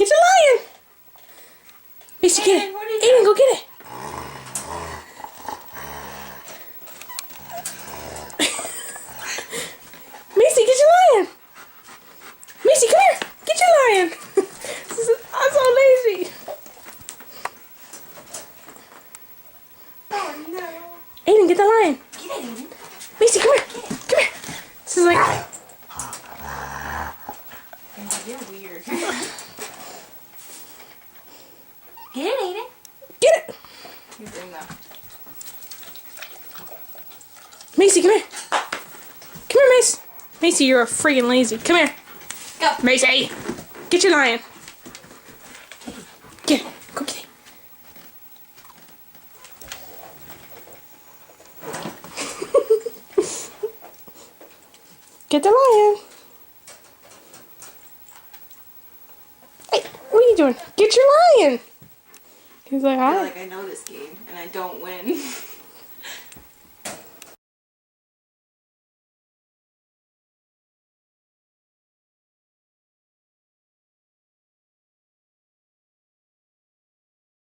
Get your lion. Macy, get it. Aiden, go get it. Macy, get your lion. Macy, come here. Get your lion. I'm so lazy. Oh no. Aiden, get the lion. Get it, Aiden. Macy, come here. Come here. This is like... You're weird. Get it, Aiden. Get it. You bring that. Macy, come here. Come here, Mace. Macy, you're a freaking lazy. Come here. Go. Macy, get your lion. Get it. Go get it. Get the lion. Hey, what are you doing? Get your lion. He's like, I hi. feel like I know this game and I don't win.